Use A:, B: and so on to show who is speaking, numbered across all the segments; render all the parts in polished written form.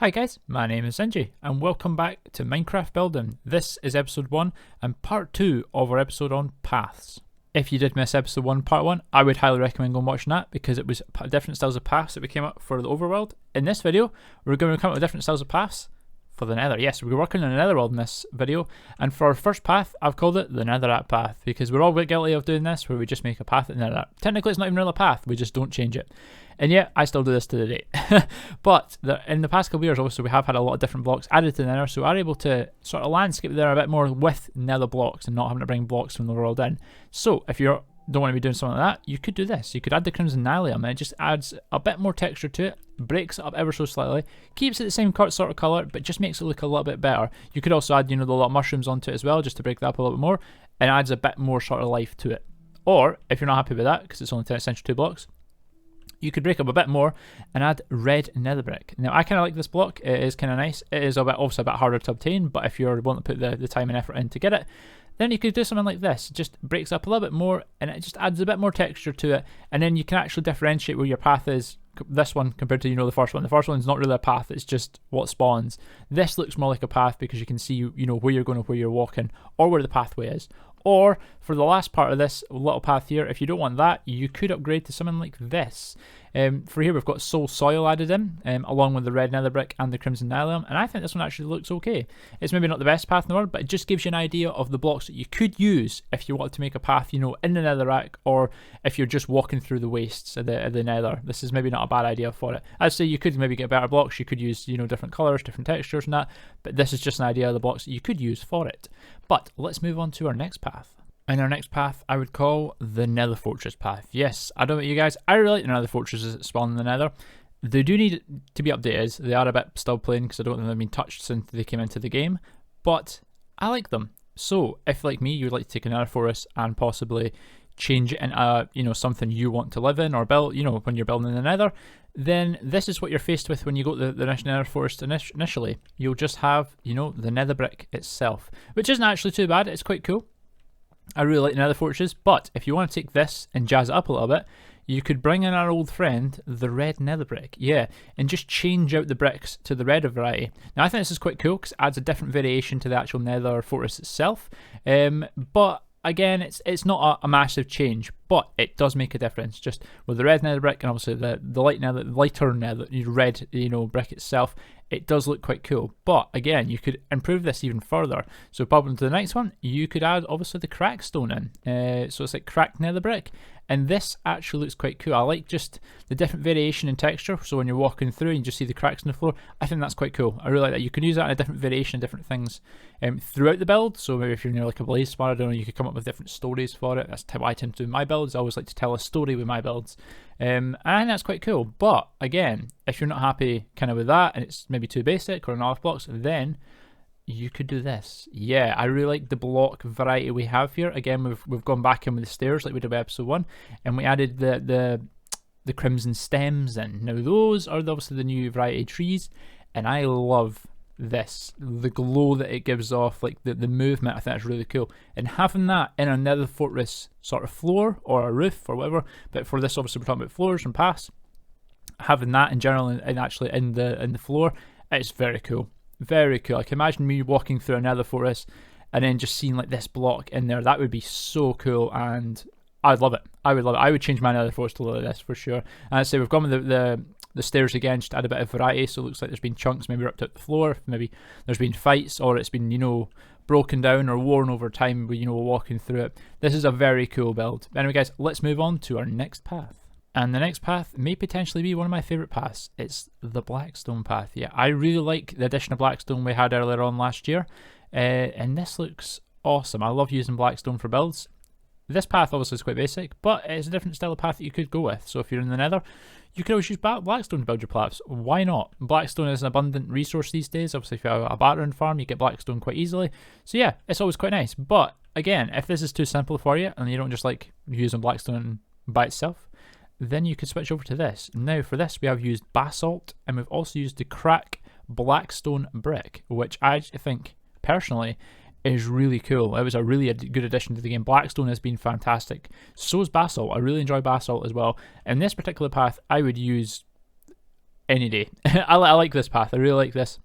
A: Hi guys, my name is Sinji and welcome back to Minecraft Building. This is episode 1 and part 2 of our episode on paths. If you did miss episode 1, part 1, I would highly recommend going watching that because it was different styles of paths that we came up for the overworld. In this video, we're going to come up with different styles of paths for the Nether. Yes, we're working on the Netherworld in this video, and for our first path, I've called it the Netherrack Path because we're all guilty of doing this where we just make a path at Netherrack. Technically, it's not even really a path, we just don't change it. And yet, I still do this to the date. But in the past couple of years, obviously, we have had a lot of different blocks added to the Nether, so we're able to sort of landscape there a bit more with Nether blocks and not having to bring blocks from the world in. So, if you don't want to be doing something like that, you could do this. You could add the Crimson Nylium, and it just adds a bit more texture to it, breaks it up ever so slightly, keeps it the same sort of colour, but just makes it look a little bit better. You could also add, the lot of mushrooms onto it as well, just to break that up a little bit more, and adds a bit more sort of life to it. Or, if you're not happy with that, because it's only essentially 2 blocks, you could break up a bit more and add red nether brick. Now, I kind of like this block. It is kind of nice. It is obviously a bit harder to obtain, but if you're wanting to put the time and effort in to get it, then you could do something like this. It just breaks up a little bit more and it just adds a bit more texture to it. And then you can actually differentiate where your path is, this one compared to, the first one. The first one's not really a path, it's just what spawns. This looks more like a path because you can see, where you're going and where you're walking, or where the pathway is. Or, for the last part of this little path here, if you don't want that, you could upgrade to something like this. For here, we've got soul soil added in, along with the red nether brick and the crimson nylium, and I think this one actually looks okay. It's maybe not the best path in the world, but it just gives you an idea of the blocks that you could use if you wanted to make a path, in the netherrack, or if you're just walking through the wastes of the nether. This is maybe not a bad idea for it. I'd say you could maybe get better blocks, you could use, different colours, different textures and that, but this is just an idea of the blocks that you could use for it. But let's move on to our next path. And our next path I would call the Nether Fortress path. Yes, I don't know about you guys, I really like the Nether Fortresses that spawn in the Nether. They do need to be updated. They are a bit still plain because I don't think they've been touched since they came into the game, but I like them. So if, like me, you would like to take a Nether Fortress and possibly change it into something you want to live in or build, when you're building in the Nether, then this is what you're faced with when you go to the Nether Forest initially. You'll just have, the nether brick itself, which isn't actually too bad. It's quite cool. I really like Nether Fortresses, but if you want to take this and jazz it up a little bit, you could bring in our old friend, the red nether brick, and just change out the bricks to the red variety. Now, I think this is quite cool because it adds a different variation to the actual Nether Fortress itself, but again, it's not a massive change, but it does make a difference. Just with the red nether brick and obviously the lighter nether red brick itself, it does look quite cool. But again, you could improve this even further. So pop into the next one, you could add obviously the crack stone in. So it's like cracked nether brick, and this actually looks quite cool. I like just the different variation in texture. So when you're walking through and you just see the cracks in the floor, I think that's quite cool. I really like that. You can use that in a different variation, different things throughout the build. So maybe if you're near like a blaze spot, I don't know, you could come up with different stories for it. That's how I tend to do my builds. I always like to tell a story with my builds. And I think that's quite cool. But again, if you're not happy kind of with that and it's maybe too basic or enough blocks, then you could do this. Yeah, I really like the block variety we have here. Again, we've gone back in with the stairs like we did with episode 1, and we added the crimson stems in. Now those are obviously the new variety trees, and I love this, the glow that it gives off, like the movement. I think that's really cool, and having that in a Nether Fortress sort of floor or a roof or whatever, but for this obviously we're talking about floors and paths, having that in general and actually in the floor, it's very cool. Very cool. I can imagine me walking through a Nether Fortress and then just seeing like this block in there. That would be so cool, and I'd love it. I would love it. I would change my Nether Fortress to look like this for sure. And I'd say we've gone with the stairs again, just to add a bit of variety. So it looks like there's been chunks maybe ripped out the floor, maybe there's been fights, or it's been broken down or worn over time. We're walking through it. This is a very cool build. Anyway, guys, let's move on to our next path. And the next path may potentially be one of my favourite paths. It's the Blackstone Path. Yeah, I really like the addition of Blackstone we had earlier on last year. And this looks awesome. I love using Blackstone for builds. This path obviously is quite basic, but it's a different style of path that you could go with. So if you're in the Nether, you could always use Blackstone to build your paths. Why not? Blackstone is an abundant resource these days. Obviously, if you have a battering farm, you get Blackstone quite easily. So yeah, it's always quite nice. But again, if this is too simple for you and you don't just like using Blackstone by itself, then you could switch over to this. Now for this we have used basalt, and we've also used the crack blackstone brick, which I think personally is really cool. It was a really good addition to the game. Blackstone has been fantastic. So is basalt. I really enjoy basalt as well. In this particular path, I would use any day. I like this path. I really like this.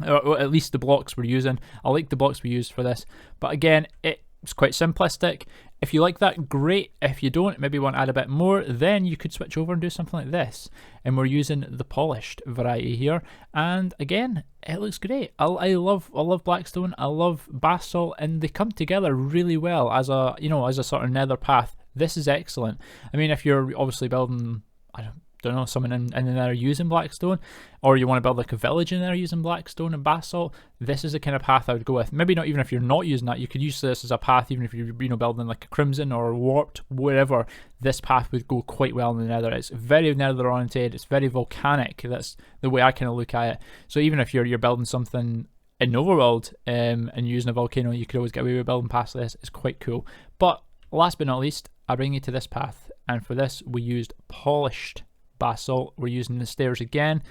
A: Or at least the blocks we're using. I like the blocks we used for this. But again, it's quite simplistic. If you like that, great. If you don't, maybe want to add a bit more, then you could switch over and do something like this. And we're using the polished variety here. And again, it looks great. I love Blackstone. I love basalt, and they come together really well as a, you know, as a sort of nether path. This is excellent. I mean, if you're obviously building, I don't know, someone in the Nether using Blackstone, or you want to build like a village in there using Blackstone and basalt, this is the kind of path I would go with. Maybe not even if you're not using that, you could use this as a path even if you're, you know, building like a crimson or warped, wherever. This path would go quite well in the Nether. It's very Nether oriented, it's very volcanic. That's the way I kind of look at it. So even if you're building something in Overworld and using a volcano, you could always get away with building past this. It's quite cool. But last but not least, I bring you to this path, and for this we used polished basalt. We're using the stairs again,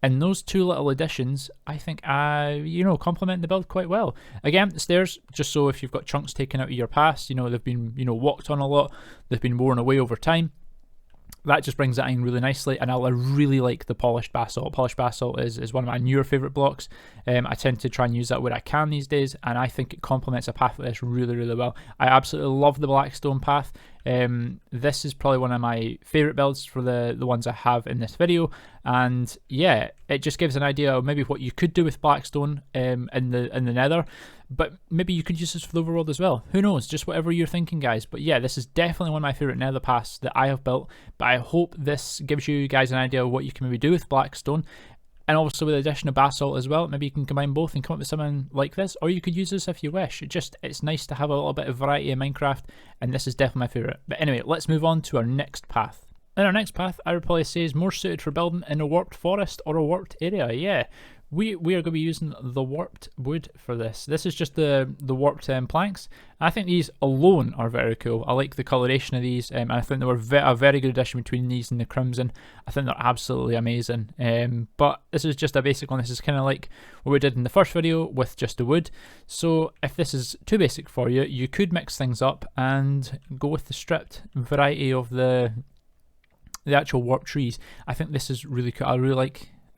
A: and those two little additions I think you know, complement the build quite well. Again, the stairs, just so if you've got chunks taken out of your paths, you know, they've been, you know, walked on a lot, they've been worn away over time, that just brings that in really nicely. And I really like the polished basalt. Polished basalt is one of my newer favourite blocks. I tend to try and use that where I can these days, and I think it complements a path like this really, really well. I absolutely love the Blackstone Path. This is probably one of my favourite builds for the ones I have in this video, and yeah, it just gives an idea of maybe what you could do with Blackstone in the Nether, but maybe you could use this for the overworld as well. Who knows? Just whatever you're thinking, guys. But yeah, this is definitely one of my favourite Nether paths that I have built, but I hope this gives you guys an idea of what you can maybe do with Blackstone. And also with the addition of basalt as well, maybe you can combine both and come up with something like this, or you could use this if you wish. It's nice to have a little bit of variety in Minecraft, and this is definitely my favourite. But anyway, let's move on to our next path. And our next path, I would probably say, is more suited for building in a warped forest or a warped area. Yeah, we are going to be using the warped wood for this. This is just the warped planks. I think these alone are very cool. I like the coloration of these, and I think they were a very good addition between these and the crimson. I think they're absolutely amazing. But this is just a basic one. This is kind of like what we did in the first video with just the wood. So if this is too basic for you, you could mix things up and go with the stripped variety of the actual warped trees. I think this is really cool.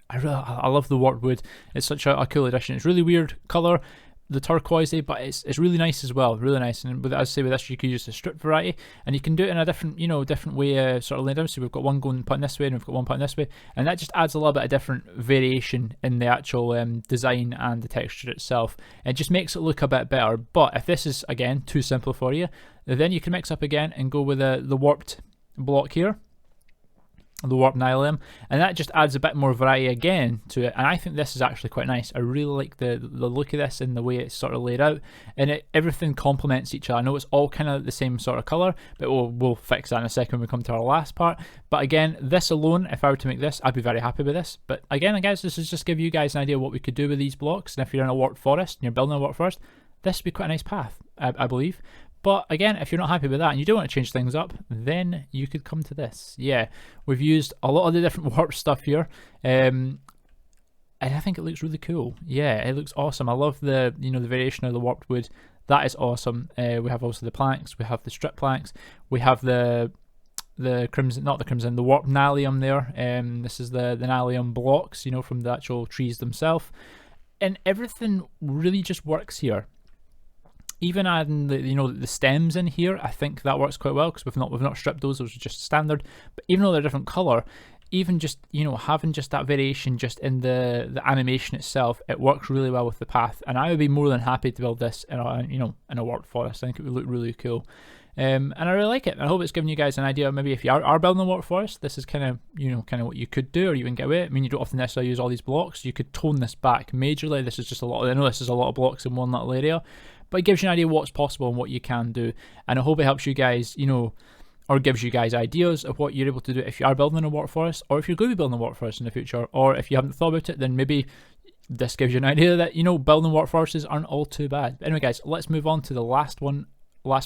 A: I love the warped wood. It's such a cool addition. It's really weird colour, the turquoisey, but it's really nice as well. Really nice. And as I say, with this, you could use the stripped variety, and you can do it in a different, you know, different way, sort of laid down. So we've got one going putting this way, and we've got one putting this way, and that just adds a little bit of different variation in the actual design and the texture itself. It just makes it look a bit better. But if this is again too simple for you, then you can mix up again and go with the warped block here, the warped nylium, and that just adds a bit more variety again to it. And I think this is actually quite nice. I really like the look of this and the way it's sort of laid out, and everything complements each other. I know it's all kind of the same sort of colour, but we'll fix that in a second when we come to our last part. But again, this alone, if I were to make this, I'd be very happy with this. But again, guys, this is just give you guys an idea of what we could do with these blocks. And if you're in a warped forest and you're building a warped forest, this would be quite a nice path, I believe. But again, if you're not happy with that and you do want to change things up, then you could come to this. Yeah, we've used a lot of the different warp stuff here, and I think it looks really cool. Yeah, it looks awesome. I love the the variation of the warped wood. That is awesome. We have also the planks. We have the strip planks. We have the crimson, not the crimson, the warped nylium there. This is the nylium blocks, from the actual trees themselves, and everything really just works here. Even adding the stems in here, I think that works quite well because we've not stripped those are just standard. But even though they're different color, even just having just that variation just in the animation itself, it works really well with the path. And I would be more than happy to build this in a warped forest. I think it would look really cool. And I really like it. I hope it's giving you guys an idea. Maybe if you are building a warped forest, this is kind of what you could do, or you can get away. I mean, you don't often necessarily use all these blocks. You could tone this back majorly. This is just a lot. I know this is a lot of blocks in one little area, but it gives you an idea of what's possible and what you can do. And I hope it helps you guys, or gives you guys ideas of what you're able to do if you are building a warped forest, or if you're going to be building a warped forest in the future, or if you haven't thought about it, then maybe this gives you an idea that building warped forests aren't all too bad. But anyway, guys, let's move on to the last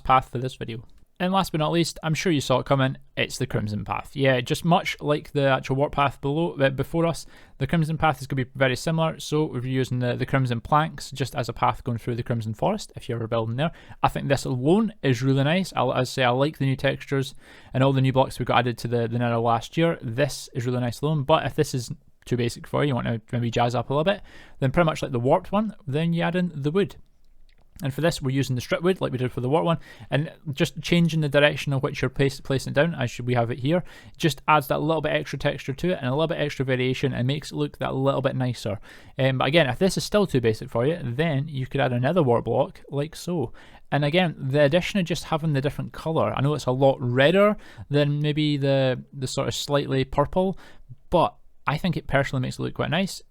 A: path for this video. And last but not least, I'm sure you saw it coming, it's the Crimson Path. Yeah, just much like the actual warp path before us, the Crimson Path is going to be very similar. So we're using the Crimson planks just as a path going through the Crimson Forest, if you're ever building there. I think this alone is really nice. As I say, I like the new textures and all the new blocks we got added to the Nether last year. This is really nice alone, but if this is too basic for you, want to maybe jazz up a little bit, then pretty much like the warped one, then you add in the wood. And for this, we're using the strip wood like we did for the warp one, and just changing the direction of which you're placing it down, as we have it here, just adds that little bit extra texture to it and a little bit extra variation and makes it look that little bit nicer. But again, if this is still too basic for you, then you could add another warp block like so. And again, the addition of just having the different colour, I know it's a lot redder than maybe the sort of slightly purple, but I think it personally makes it look quite nice.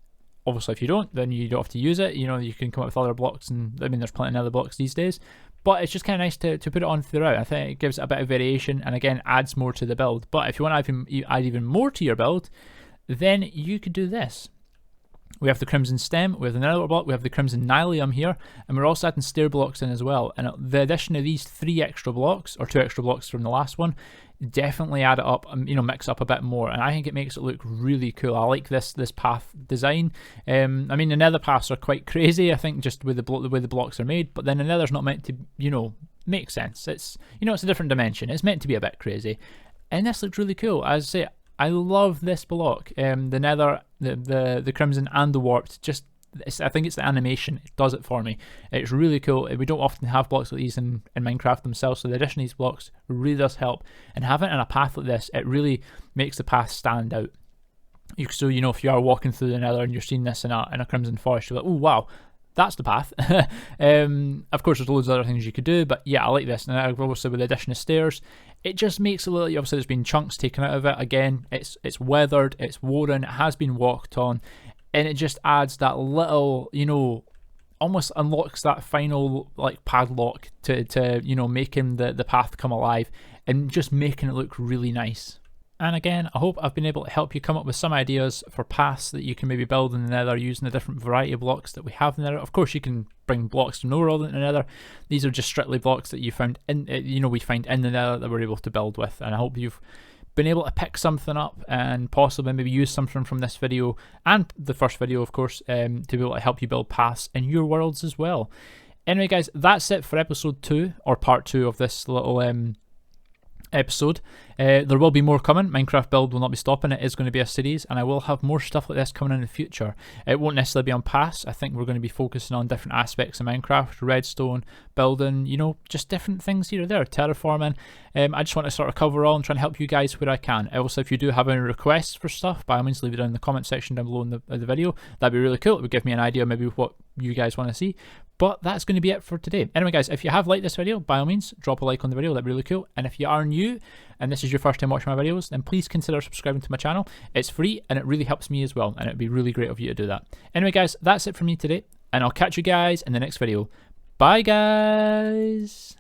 A: Obviously, if you don't, then you don't have to use it. You know, you can come up with other blocks, and I mean, there's plenty of other blocks these days. But it's just kind of nice to put it on throughout. I think it gives it a bit of variation, and again, adds more to the build. But if you want to add even more to your build, then you could do this. We have the Crimson Stem, we have the Nether block, we have the Crimson Nylium here, and we're also adding stair blocks in as well. And the addition of these 3 extra blocks, or 2 extra blocks from the last one, definitely add it up, you know, mix up a bit more, and I think it makes it look really cool. I like this path design. I mean, the Nether paths are quite crazy, I think, just with the way the blocks are made, but then the Nether's not meant to, you know, make sense. It's, you know, it's a different dimension. It's meant to be a bit crazy, and this looks really cool. As I say, I love this block. The Nether, the Crimson and the Warped, just I think it's the animation, it does it for me. It's really cool. We don't often have blocks like these in Minecraft themselves, so the addition of these blocks really does help. And having it in a path like this, it really makes the path stand out. So, you know, if you are walking through the Nether and you're seeing this in a Crimson Forest, you're like, oh wow, that's the path. Of course, there's loads of other things you could do, but yeah, I like this. And obviously with the addition of stairs, it just makes it look like, obviously there's been chunks taken out of it. Again, it's weathered, it's worn, it has been walked on, and it just adds that little, you know, almost unlocks that final like padlock to you know, making the path come alive and just making it look really nice. And again, I hope I've been able to help you come up with some ideas for paths that you can maybe build in the Nether using the different variety of blocks that we have in the Nether. Of course, you can bring blocks from nowhere in the Nether. These are just strictly blocks that you found in, you know, we find in the Nether that we're able to build with. And I hope you've been able to pick something up and possibly maybe use something from this video and the first video, of course, to be able to help you build paths in your worlds as well. Anyway, guys, that's it for episode 2, or part 2 of this little episode. There will be more coming. Minecraft build will not be stopping. It is going to be a series, and I will have more stuff like this coming in the future. It won't necessarily be on paths. I think we're going to be focusing on different aspects of Minecraft, redstone, building, you know, just different things here or there, terraforming. I just want to sort of cover all and try and help you guys where I can. Also, if you do have any requests for stuff, by all means leave it down in the comment section down below in the video. That'd be really cool. It would give me an idea maybe what you guys want to see. But that's going to be it for today. Anyway, guys, if you have liked this video, by all means, drop a like on the video. That'd be really cool. And if you are new and this is your first time watching my videos, then please consider subscribing to my channel. It's free and it really helps me as well. And it'd be really great of you to do that. Anyway, guys, that's it from me today. And I'll catch you guys in the next video. Bye, guys.